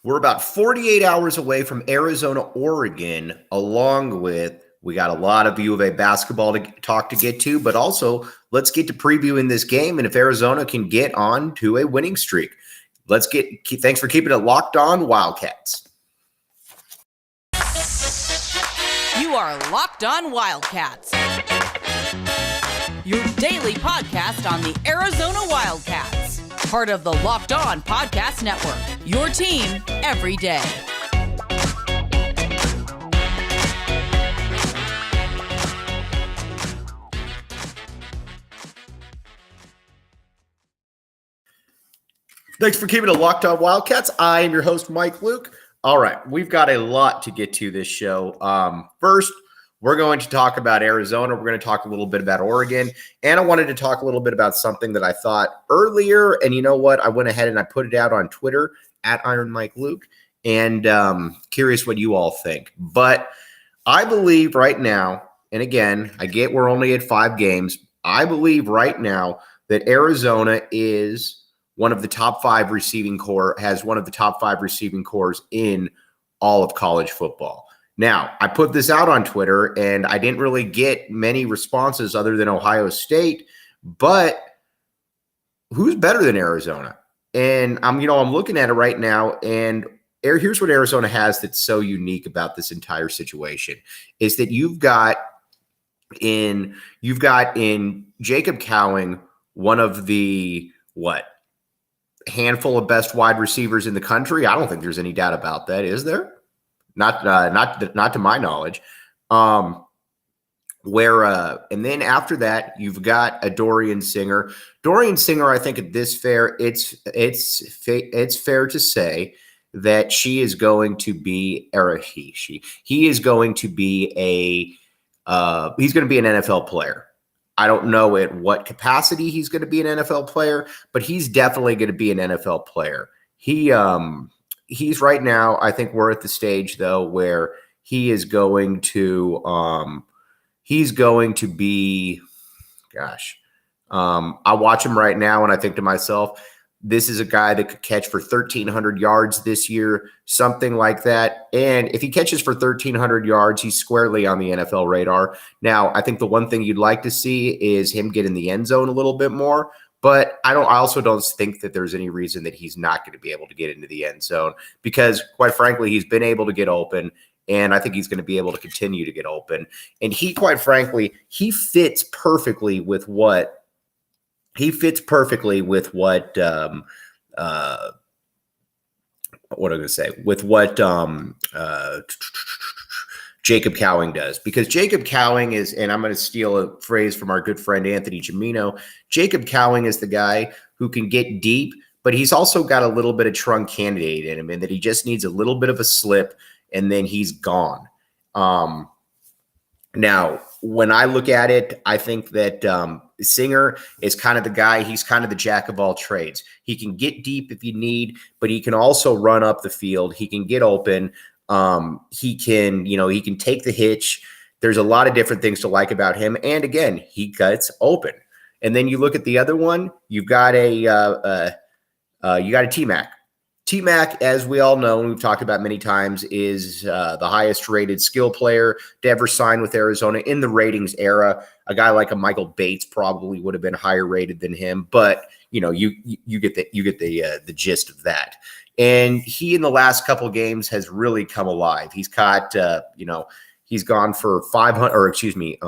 We're about 48 hours away from Arizona, Oregon, along with we got a lot of U of A basketball to get to, but also let's get to previewing this game and if Arizona can get on to a winning streak. Thanks for keeping it locked on, Wildcats. You are Locked On Wildcats, your daily podcast on the Arizona Wildcats, part of the Locked On Podcast Network, your team every day. Thanks for keeping it locked on, Wildcats. I am your host, Mike Luke. All right, we've got a lot to get to this show. First, we're going to talk about Arizona. We're going to talk a little bit about Oregon. And I wanted to talk a little bit about something that I thought earlier. And you know what? I went ahead and I put it out on Twitter at Iron Mike Luke. And curious what you all think. But I believe right now, and again, I get we're only at 5 games. I believe right now that Arizona is one of the top 5 receiving corps, has one of the top 5 receiving corps in all of college football. Now, I put this out on Twitter, and I didn't really get many responses other than Ohio State, but who's better than Arizona? And I'm looking at it right now, and here's what Arizona has that's so unique about this entire situation is that you've got in Jacob Cowing, one of the handful of best wide receivers in the country. I don't think there's any doubt about that. Is there? Not to my knowledge. And then after that, you've got a Dorian Singer. Dorian Singer, I think at this fair, it's fair to say that he is going to be an NFL player. I don't know at what capacity he's going to be an NFL player, but he's definitely going to be an NFL player. He's right now, I think we're at the stage though where he is going to be, I watch him right now and I think to myself, this is a guy that could catch for 1,300 yards this year, something like that. And if he catches for 1,300 yards, he's squarely on the NFL radar. Now, I think the one thing you'd like to see is him get in the end zone a little bit more. But I also don't think that there's any reason that he's not going to be able to get into the end zone because, quite frankly, he's been able to get open. And I think he's going to be able to continue to get open. And he fits perfectly with what Jacob Cowing does, because Jacob Cowing is, and I'm going to steal a phrase from our good friend Anthony Gimino, Jacob Cowing is the guy who can get deep, but he's also got a little bit of trunk candidate in him and that he just needs a little bit of a slip and then he's gone. Now, when I look at it, I think that Singer is kind of the guy. He's kind of the jack of all trades. He can get deep if you need, but he can also run up the field. He can get open. He can take the hitch. There's a lot of different things to like about him. And again, he gets open. And then you look at the other one. You've got a T-Mac. T-Mac, as we all know, and we've talked about many times, is the highest rated skill player to ever sign with Arizona in the ratings era. A guy like a Michael Bates probably would have been higher rated than him, but you get the gist of that. And he in the last couple of games has really come alive. He's caught, he's gone for 500, or excuse me,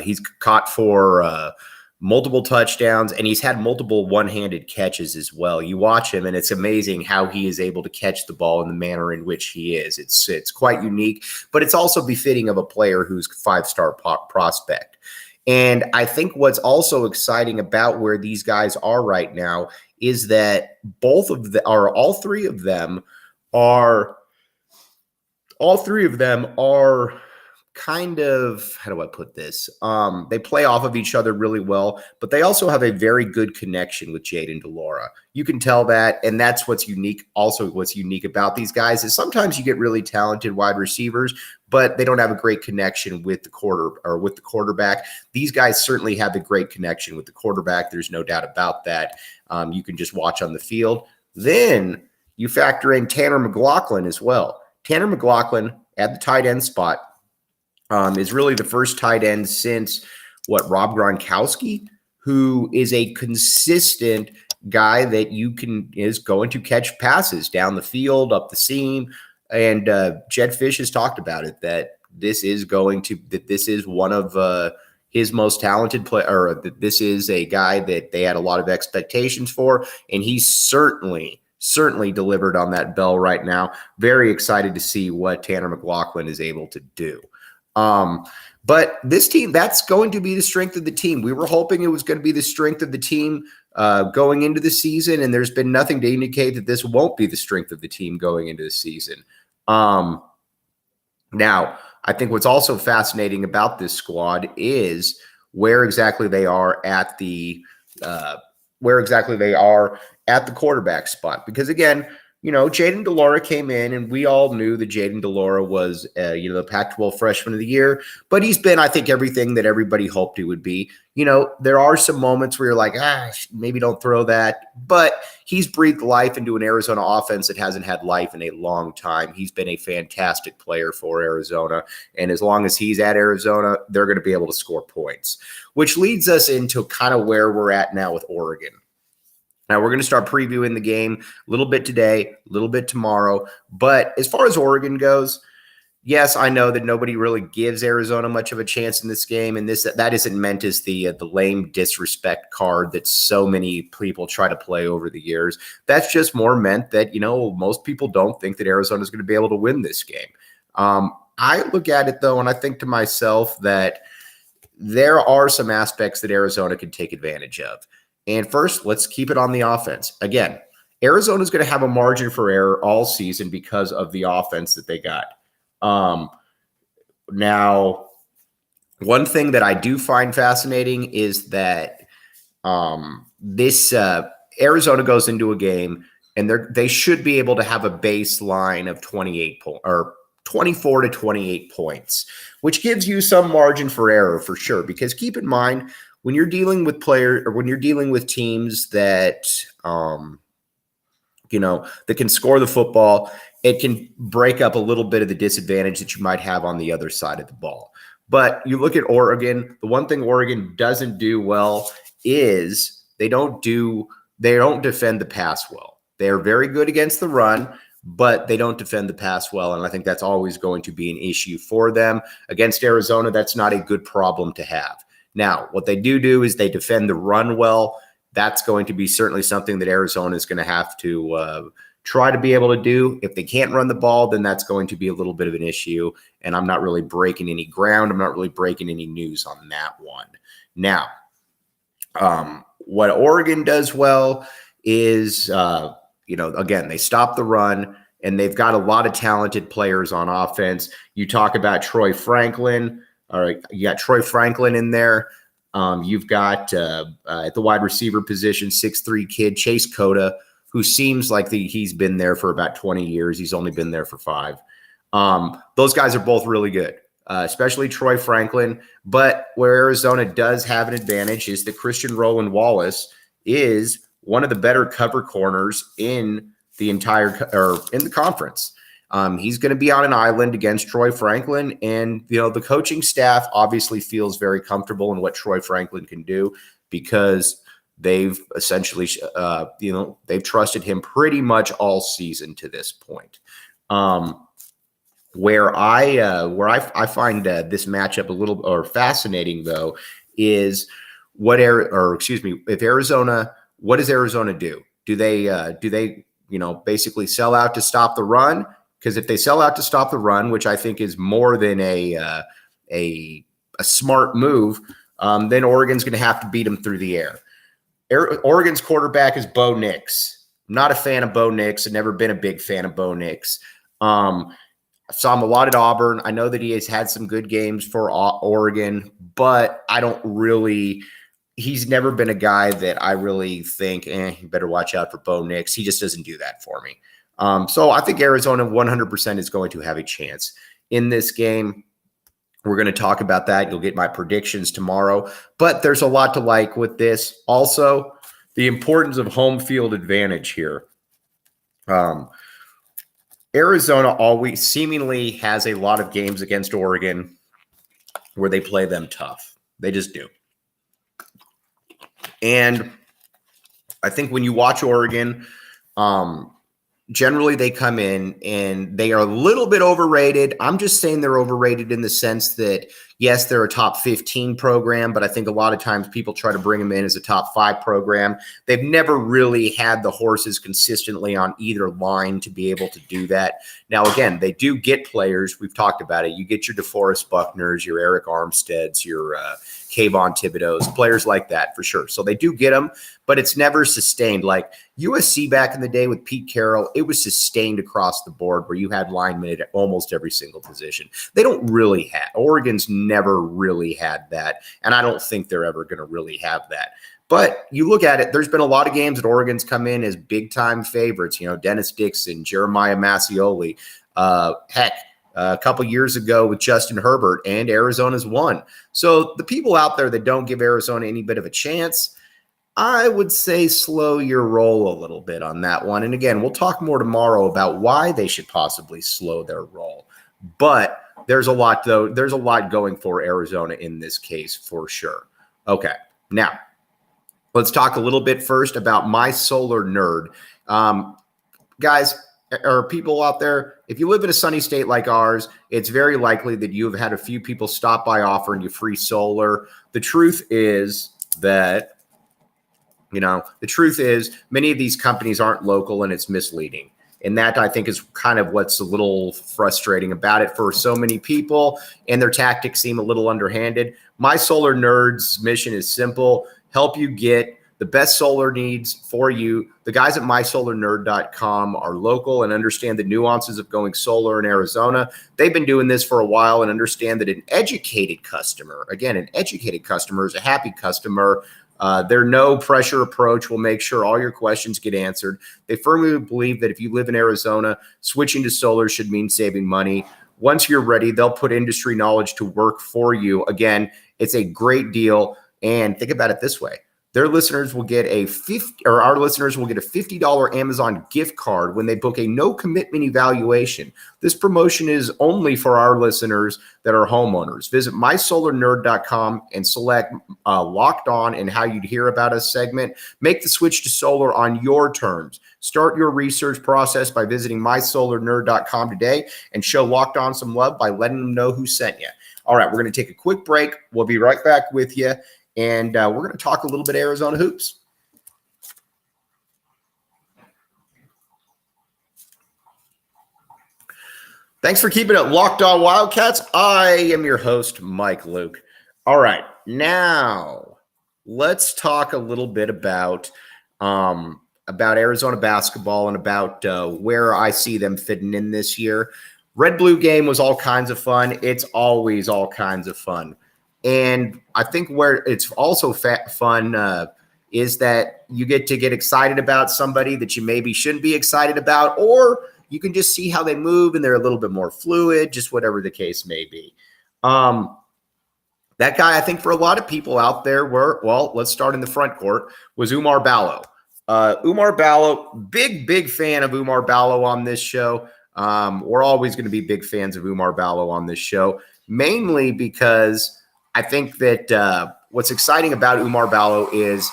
he's caught for multiple touchdowns, and he's had multiple one-handed catches as well. You watch him, and it's amazing how he is able to catch the ball in the manner in which he is. It's quite unique, but it's also befitting of a player who's a 5-star prospect. And I think what's also exciting about where these guys are right now is that all three of them are kind of, how do I put this? They play off of each other really well, but they also have a very good connection with Jayden de Laura. You can tell that, and that's what's unique. Also, what's unique about these guys is sometimes you get really talented wide receivers, but they don't have a great connection with the quarterback. These guys certainly have a great connection with the quarterback. There's no doubt about that. You can just watch on the field. Then you factor in Tanner McLaughlin as well. Tanner McLaughlin at the tight end spot is really the first tight end since Rob Gronkowski, who is a consistent guy that is going to catch passes down the field, up the seam. And Jed Fish has talked about it, that this is one of his most talented play, or that this is a guy that they had a lot of expectations for, and he certainly delivered on that bell right now. Very excited to see what Tanner McLaughlin is able to do. But this team, that's going to be the strength of the team. We were hoping it was going to be the strength of the team going into the season, and there's been nothing to indicate that this won't be the strength of the team going into the season. Now, I think what's also fascinating about this squad is where exactly they are at the quarterback spot. Because again, Jayden de Laura came in, and we all knew that Jayden de Laura was, the Pac-12 Freshman of the Year. But he's been, I think, everything that everybody hoped he would be. There are some moments where you're like, maybe don't throw that. But he's breathed life into an Arizona offense that hasn't had life in a long time. He's been a fantastic player for Arizona. And as long as he's at Arizona, they're going to be able to score points. Which leads us into kind of where we're at now with Oregon. Now, we're going to start previewing the game a little bit today, a little bit tomorrow. But as far as Oregon goes, yes, I know that nobody really gives Arizona much of a chance in this game. And that isn't meant as the lame disrespect card that so many people try to play over the years. That's just more meant that, most people don't think that Arizona is going to be able to win this game. I look at it, though, and I think to myself that there are some aspects that Arizona can take advantage of. And first, let's keep it on the offense. Again, Arizona is going to have a margin for error all season because of the offense that they got. Now, one thing that I do find fascinating is that this Arizona goes into a game, and they should be able to have a baseline of 24 to 28 points, which gives you some margin for error for sure. Because keep in mind, when you're dealing with teams that, that can score the football, it can break up a little bit of the disadvantage that you might have on the other side of the ball. But you look at Oregon, the one thing Oregon doesn't do well is they don't defend the pass well. They are very good against the run, but they don't defend the pass well. And I think that's always going to be an issue for them. Against Arizona, that's not a good problem to have. Now, what they do is they defend the run well. That's going to be certainly something that Arizona is going to have to try to be able to do. If they can't run the ball, then that's going to be a little bit of an issue. And I'm not really breaking any ground. I'm not really breaking any news on that one. Now, what Oregon does well is, again, they stop the run, and they've got a lot of talented players on offense. You talk about Troy Franklin. All right, you got Troy Franklin in there. You've got at the wide receiver position, 6'3" kid, Chase Cota, who seems like he's been there for about 20 years. He's only been there for 5. Those guys are both really good, especially Troy Franklin. But where Arizona does have an advantage is that Christian Roland Wallace is one of the better cover corners in the conference. He's going to be on an island against Troy Franklin, and the coaching staff obviously feels very comfortable in what Troy Franklin can do because they've essentially, they've trusted him pretty much all season to this point. Where I find this matchup a little fascinating though is if Arizona, what does Arizona do? Do they basically sell out to stop the run? Because if they sell out to stop the run, which I think is more than a smart move, then Oregon's going to have to beat them through the air. Oregon's quarterback is Bo Nix. I'm not a fan of Bo Nix. I've never been a big fan of Bo Nix. I saw him a lot at Auburn. I know that he has had some good games for Oregon, but he's never been a guy that I really think, you better watch out for Bo Nix. He just doesn't do that for me. So I think Arizona 100% is going to have a chance in this game. We're going to talk about that. You'll get my predictions tomorrow, but there's a lot to like with this. Also, the importance of home field advantage here. Um, Arizona always seemingly has a lot of games against Oregon where they play them tough. They just do. And I think when you watch Oregon, generally they come in and they are a little bit overrated. I'm just saying they're overrated in the sense that, yes, they're a top 15 program, but I think a lot of times people try to bring them in as a top 5 program. They've never really had the horses consistently on either line to be able to do that. Now, again, they do get players. We've talked about it. You get your DeForest Buckners, your Eric Armsteads, your Kayvon Thibodeau's, players like that for sure. So they do get them, but it's never sustained. Like USC back in the day with Pete Carroll, it was sustained across the board where you had linemen at almost every single position. They don't really have. Oregon's never really had that, and I don't think they're ever going to really have that. But you look at it, there's been a lot of games that Oregon's come in as big-time favorites. You know, Dennis Dixon, Jeremiah Mascioli, a couple years ago with Justin Herbert, and Arizona's won. So the people out there that don't give Arizona any bit of a chance, I would say slow your roll a little bit on that one. And again, we'll talk more tomorrow about why they should possibly slow their roll. But there's a lot, though. There's a lot going for Arizona in this case for sure. Okay, now let's talk a little bit first about my solar nerd. Guys, or people out there, if you live in a sunny state like ours, it's very likely that you have had a few people stop by offering you free solar. The truth is that, many of these companies aren't local and it's misleading. And that, I think, is kind of what's a little frustrating about it for so many people, and their tactics seem a little underhanded. My solar nerd's mission is simple: help you get the best solar needs for you. The guys at mysolarnerd.com are local and understand the nuances of going solar in Arizona. They've been doing this for a while and understand that an educated customer is a happy customer. Their no pressure approach will make sure all your questions get answered. They firmly believe that if you live in Arizona, switching to solar should mean saving money. Once you're ready, they'll put industry knowledge to work for you. Again, it's a great deal. And think about it this way: our listeners will get a $50 Amazon gift card when they book a no commitment evaluation. This promotion is only for our listeners that are homeowners. Visit mysolarnerd.com and select Locked On and How You'd Hear About Us segment. Make the switch to solar on your terms. Start your research process by visiting mysolarnerd.com today and show Locked On some love by letting them know who sent you. All right, we're going to take a quick break. We'll be right back with you. And we're going to talk a little bit Arizona hoops. Thanks for keeping it locked on Wildcats. I am your host, Mike Luke. All right, now let's talk a little bit about Arizona basketball and about where I see them fitting in this year. Red-blue game was all kinds of fun. It's always all kinds of fun. And I think where it's also fun is that you get to get excited about somebody that you maybe shouldn't be excited about, or you can just see how they move and they're a little bit more fluid, just whatever the case may be. That guy, I think for a lot of people out there let's start in the front court, was Oumar Ballo. Oumar Ballo, big fan of Oumar Ballo on this show. We're always going to be big fans of Oumar Ballo on this show, mainly because I think that what's exciting about Oumar Ballo is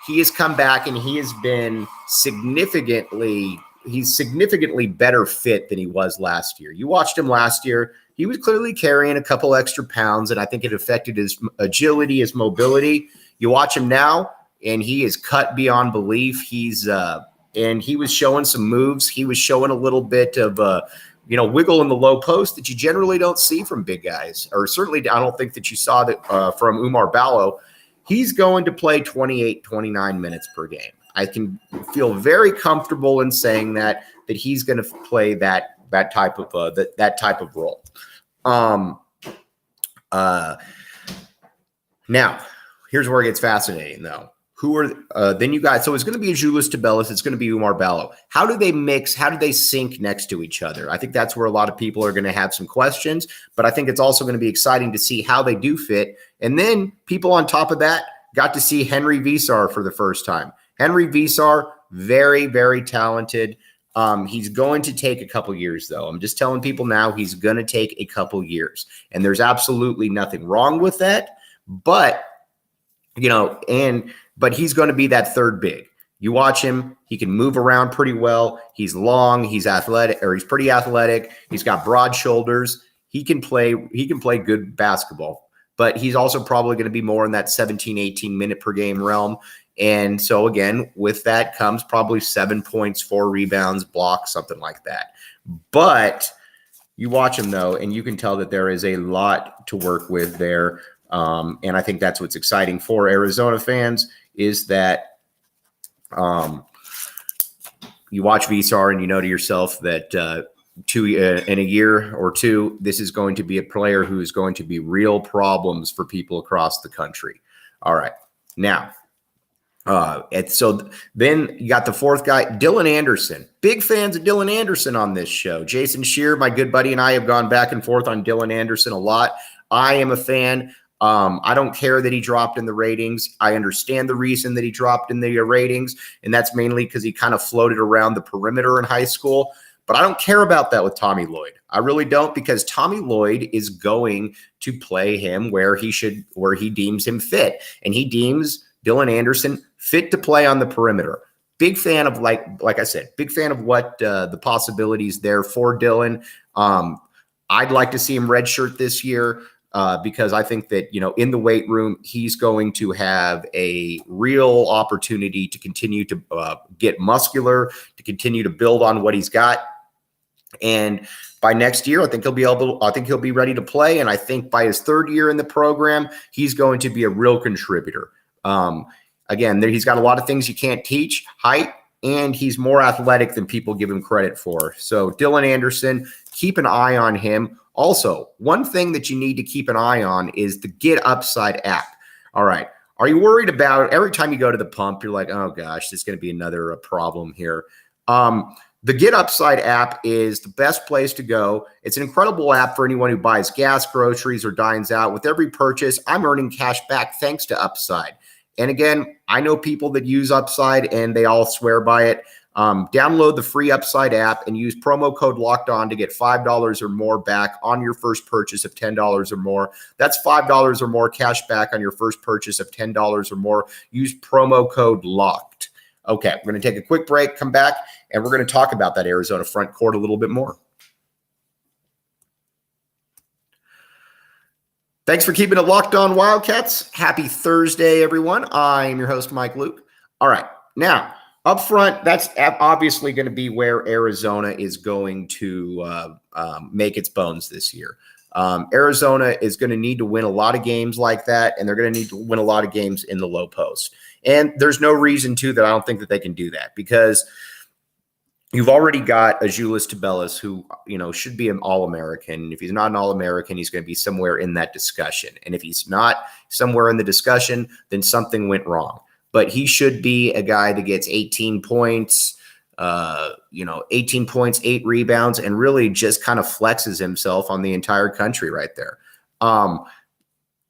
he has come back and he has been significantly better fit than he was last year. You watched him last year. He was clearly carrying a couple extra pounds, and I think it affected his agility, his mobility. You watch him now, and he is cut beyond belief. And he was showing some moves. He was showing a little bit of wiggle in the low post that you generally don't see from big guys, or certainly I don't think that you saw that from Oumar Ballo. He's going to play 28, 29 minutes per game. I can feel very comfortable in saying that he's going to play that type of role. Now, here's where it gets fascinating, though. Who are then you guys? So it's going to be Julius Tabellis. It's going to be Oumar Ballo. How do they mix? How do they sync next to each other? I think that's where a lot of people are going to have some questions, but I think it's also going to be exciting to see how they do fit. And then people on top of that got to see Henry Visar for the first time. Henry Visar, very, very talented. He's going to take a couple years, though. I'm just telling people now he's going to take a couple years. And there's absolutely nothing wrong with that. But, but he's going to be that third big. You watch him, he can move around pretty well. He's long, he's athletic, or he's pretty athletic. He's got broad shoulders. He can play good basketball. But he's also probably going to be more in that 17, 18 minute per game realm. And so, again, with that comes probably 7 points, 4 rebounds, blocks, something like that. But you watch him, though, and you can tell that there is a lot to work with there. And I think that's what's exciting for Arizona fans is that you watch Visar and you know to yourself that in a year or two, this is going to be a player who is going to be real problems for people across the country. All right. Now, and so then you got the fourth guy, Dylan Anderson. Big fans of Dylan Anderson on this show. Jason Shear, my good buddy, and I have gone back and forth on Dylan Anderson a lot. I am a fan. I don't care that he dropped in the ratings. I understand the reason that he dropped in the ratings, and that's mainly because he kind of floated around the perimeter in high school. But I don't care about that with Tommy Lloyd. I really don't, because Tommy Lloyd is going to play him where he deems him fit, and he deems Dylan Anderson fit to play on the perimeter. Big fan of, like I said, big fan of what the possibilities there for Dylan. I'd like to see him redshirt this year because I think that, in the weight room, he's going to have a real opportunity to continue to get muscular, to continue to build on what he's got. And by next year, I think he'll be ready to play. And I think by his third year in the program, he's going to be a real contributor. Again, he's got a lot of things you can't teach, height, and he's more athletic than people give him credit for. So Dylan Anderson, keep an eye on him. Also, one thing that you need to keep an eye on is the Get Upside app. All right. Are you worried about every time you go to the pump, you're like, oh gosh, there's going to be another problem here. The Get Upside app is the best place to go. It's an incredible app for anyone who buys gas, groceries, or dines out. With every purchase, I'm earning cash back thanks to Upside. And again, I know people that use Upside and they all swear by it. Download the free Upside app and use promo code Locked On to get $5 or more back on your first purchase of $10 or more. That's $5 or more cash back on your first purchase of $10 or more. Use promo code Locked. Okay, we're going to take a quick break, come back, and we're going to talk about that Arizona front court a little bit more. Thanks for keeping it locked on, Wildcats. Happy Thursday, everyone. I am your host, Mike Luke. All right, now, up front, that's obviously going to be where Arizona is going to make its bones this year. Arizona is going to need to win a lot of games like that, and they're going to need to win a lot of games in the low post. And there's no reason to that I don't think that they can do that, because you've already got Azuolas Tubelis, who, should be an All-American. If he's not an All-American, he's going to be somewhere in that discussion. And if he's not somewhere in the discussion, then something went wrong. But he should be a guy that gets 18 points, 18 points, 8 rebounds, and really just kind of flexes himself on the entire country right there.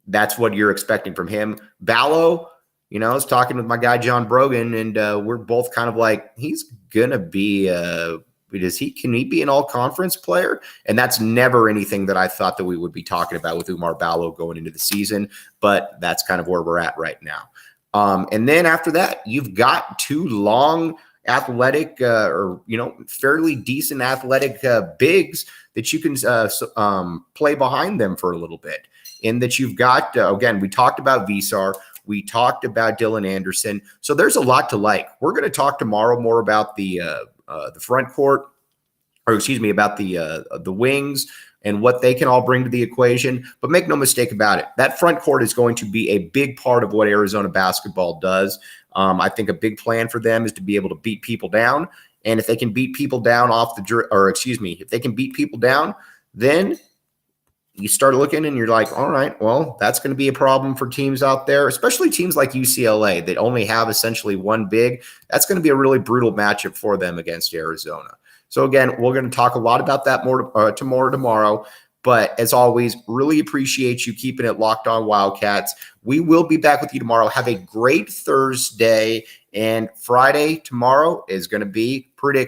That's what you're expecting from him. Ballo, I was talking with my guy, John Brogan, and we're both kind of like, he's going to be can he be an all-conference player? And that's never anything that I thought that we would be talking about with Oumar Ballo going into the season, but that's kind of where we're at right now. And then after that, you've got 2 long, athletic, fairly decent athletic bigs that you can play behind them for a little bit. In that you've got, again, we talked about Visar. We talked about Dylan Anderson. So there's a lot to like. We're going to talk tomorrow more about the front court, about the wings and what they can all bring to the equation. But make no mistake about it, that front court is going to be a big part of what Arizona basketball does. I think a big plan for them is to be able to beat people down. And if they can beat people down if they can beat people down, then you start looking and you're like, all right, well, that's going to be a problem for teams out there, especially teams like UCLA that only have essentially one big. That's going to be a really brutal matchup for them against Arizona. So again, we're going to talk a lot about that more tomorrow. But as always, really appreciate you keeping it locked on Wildcats. We will be back with you tomorrow. Have a great Thursday. And Friday tomorrow is going to be prediction.